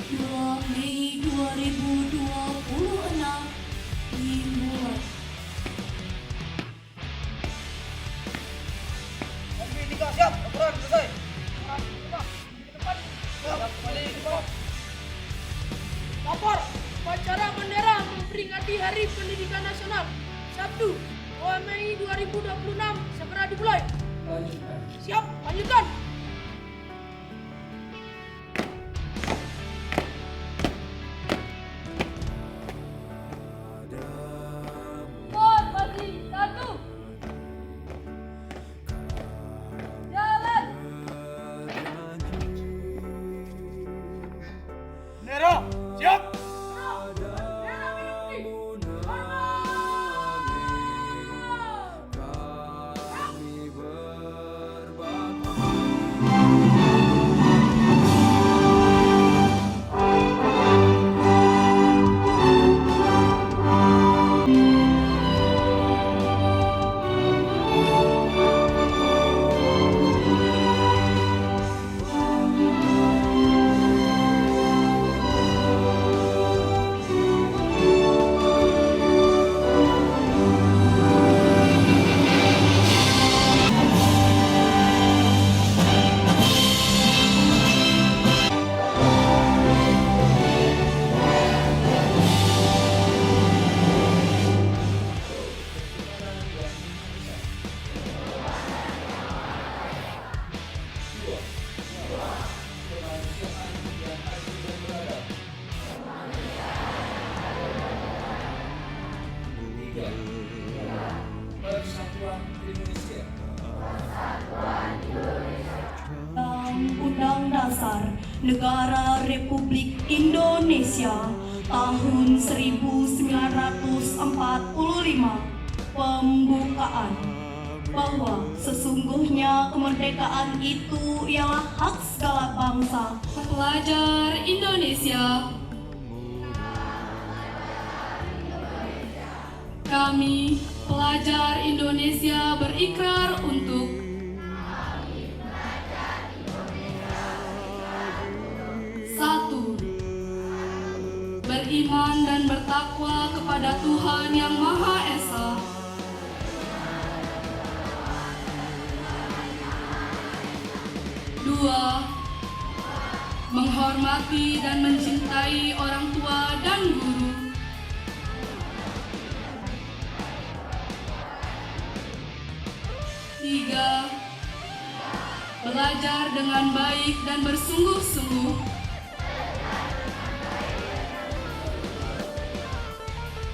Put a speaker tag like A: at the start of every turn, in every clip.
A: 2 Mei 2026 dimulai.
B: Tiga siap, laporan selesai.
C: Lapor, upacara bendera memperingati Hari Pendidikan Nasional Sabtu 2 Mei 2026 segera dimulai.
B: Lanjutkan.
C: Siap, lanjutkan. Formasi 1. Jalan.
B: Bendera, siap.
C: Bendera merah putih. Hormat.
B: Persatuan Indonesia.
A: Undang Dasar Negara Republik Indonesia tahun 1945 pembukaan bahwa sesungguhnya kemerdekaan itu ialah hak segala bangsa.
C: Pelajar Indonesia, kami pelajar Indonesia berikrar untuk satu, beriman dan bertakwa kepada Tuhan Yang Maha Esa. Dua, menghormati dan mencintai orang tua dan guru. Tiga, belajar dengan baik dan bersungguh-sungguh.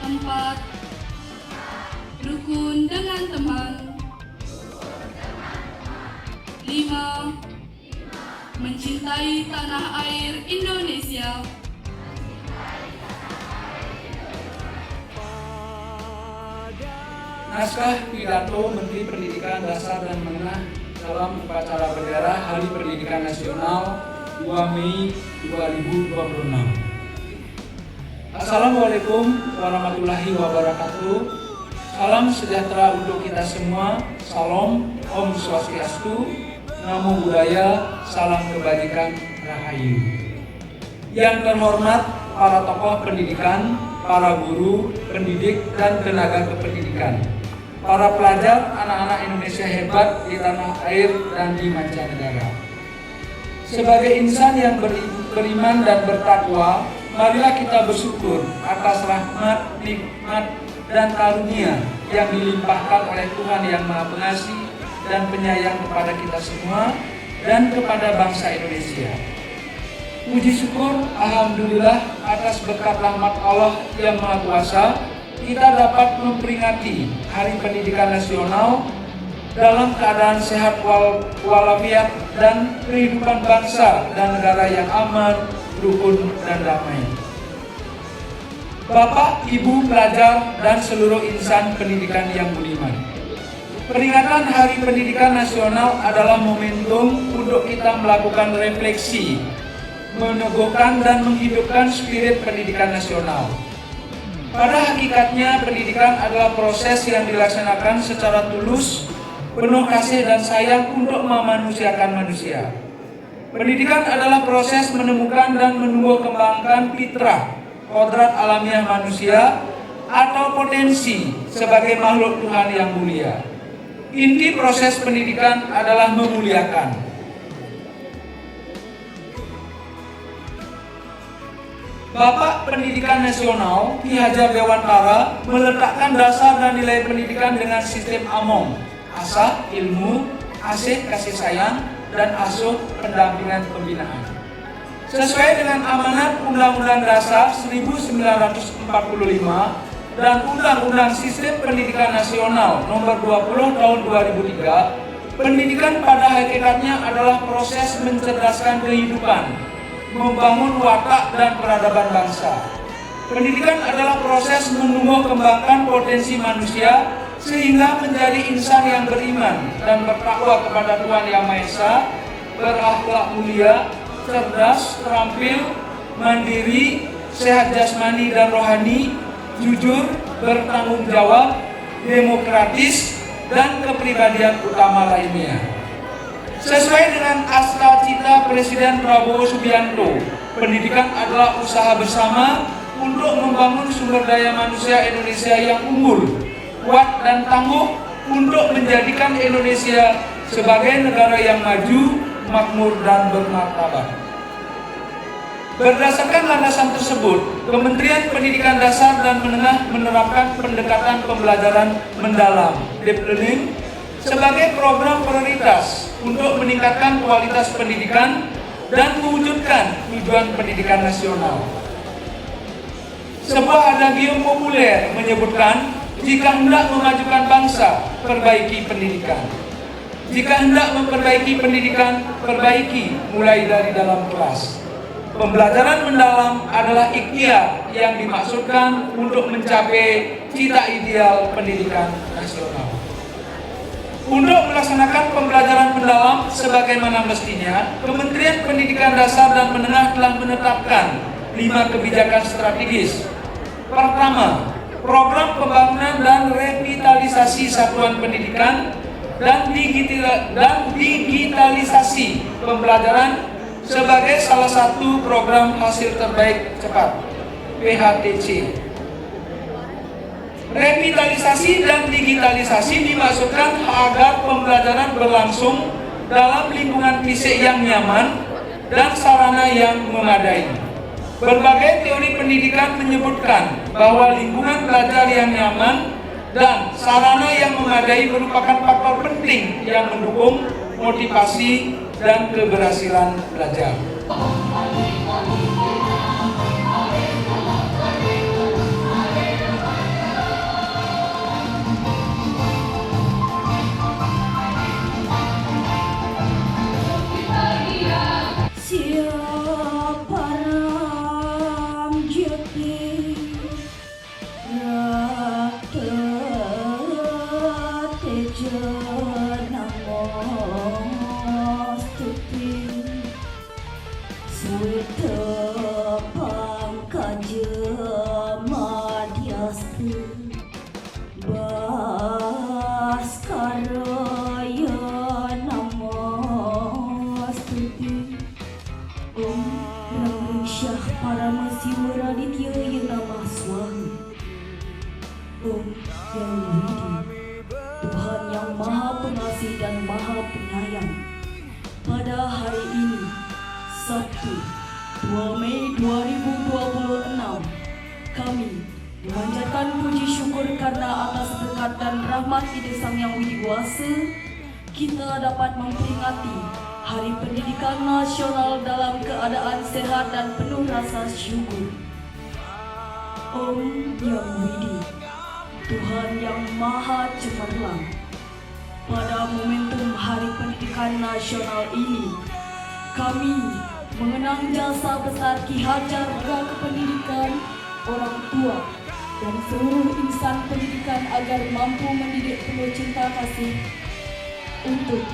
C: Empat, rukun dengan teman. Lima, mencintai tanah air Indonesia.
B: Naskah pidato Menteri Pendidikan Dasar dan Menengah dalam upacara bendera Hari Pendidikan Nasional 2 Mei 2026. Assalamualaikum warahmatullahi wabarakatuh. Salam sejahtera untuk kita semua. Salam Om Swastiastu, Namo Buddhaya, salam kebajikan, Rahayu. Yang terhormat para tokoh pendidikan, para guru, pendidik, dan tenaga kependidikan, para pelajar, anak-anak Indonesia hebat di tanah air dan di mancanegara. Sebagai insan yang beriman dan bertakwa, marilah kita bersyukur atas rahmat, nikmat, dan karunia yang dilimpahkan oleh Tuhan Yang Maha Pengasih dan penyayang kepada kita semua dan kepada bangsa Indonesia. Puji syukur, alhamdulillah atas berkat rahmat Allah yang Maha Kuasa, kita dapat memperingati Hari Pendidikan Nasional dalam keadaan sehat walafiat dan kehidupan bangsa dan negara yang aman, rukun, dan damai. Bapak, Ibu, pelajar, dan seluruh insan pendidikan yang budiman, peringatan Hari Pendidikan Nasional adalah momentum untuk kita melakukan refleksi, meneguhkan dan menghidupkan spirit pendidikan nasional. Pada hakikatnya, pendidikan adalah proses yang dilaksanakan secara tulus, penuh kasih dan sayang untuk memanusiakan manusia. Pendidikan adalah proses menemukan dan menumbuh kembangkan fitrah, kodrat alamiah manusia atau potensi sebagai makhluk Tuhan yang mulia. Inti proses pendidikan adalah memuliakan. Bapak Pendidikan Nasional Ki Hajar Dewantara meletakkan dasar dan nilai pendidikan dengan sistem AMOM, asah, ilmu, asih, kasih sayang, dan asuh, pendampingan pembinaan. Sesuai dengan amanat Undang-Undang Dasar 1945 dan Undang-Undang Sistem Pendidikan Nasional Nomor 20 Tahun 2003, pendidikan pada hakikatnya adalah proses mencerdaskan kehidupan, membangun watak dan peradaban bangsa. Pendidikan adalah proses menumbuh kembangkan potensi manusia sehingga menjadi insan yang beriman dan bertakwa kepada Tuhan Yang Maha Esa, berakhlak mulia, cerdas, terampil, mandiri, sehat jasmani dan rohani, jujur, bertanggung jawab, demokratis, dan kepribadian utama lainnya. Sesuai dengan astra cita Presiden Prabowo Subianto, pendidikan adalah usaha bersama untuk membangun sumber daya manusia Indonesia yang unggul, kuat dan tangguh untuk menjadikan Indonesia sebagai negara yang maju, makmur dan bermartabat. Berdasarkan landasan tersebut, Kementerian Pendidikan Dasar dan Menengah menerapkan pendekatan pembelajaran mendalam (deep learning) sebagai program prioritas untuk meningkatkan kualitas pendidikan dan mewujudkan tujuan pendidikan nasional. Sebuah adagium populer menyebutkan, jika hendak memajukan bangsa, perbaiki pendidikan. Jika hendak memperbaiki pendidikan, perbaiki mulai dari dalam kelas. Pembelajaran mendalam adalah ikhtiar yang dimaksudkan untuk mencapai cita ideal pendidikan nasional. Untuk melaksanakan pembelajaran mendalam sebagaimana mestinya, Kementerian Pendidikan Dasar dan Menengah telah menetapkan 5 kebijakan strategis. Pertama, program pembangunan dan revitalisasi satuan pendidikan dan digitalisasi pembelajaran sebagai salah satu program hasil terbaik cepat (PHTC). Revitalisasi dan digitalisasi dimaksudkan agar pembelajaran berlangsung dalam lingkungan fisik yang nyaman dan sarana yang memadai. Berbagai teori pendidikan menyebutkan bahwa lingkungan belajar yang nyaman dan sarana yang memadai merupakan faktor penting yang mendukung motivasi dan keberhasilan belajar.
A: Tuhan yang Maha Pengasih dan Maha Penyayang, pada hari ini, Sabtu, 2 Mei 2026, kami memanjatkan puji syukur karena atas berkat dan rahmat Ide Sang Yang Widiwasa, kita dapat memperingati Hari Pendidikan Nasional dalam keadaan sehat dan penuh rasa syukur. Om Yang Widi, Tuhan yang Maha Cemerlang, pada momentum Hari Pendidikan Nasional ini, kami mengenang jasa besar Ki Hajar bagi pendidikan, orang tua, dan seluruh insan pendidikan agar mampu mendidik penuh cinta kasih untuk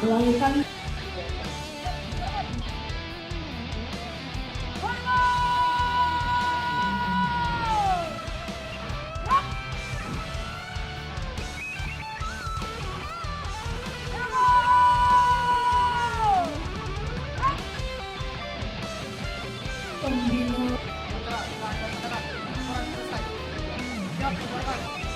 A: melahirkan pembina
D: Siap,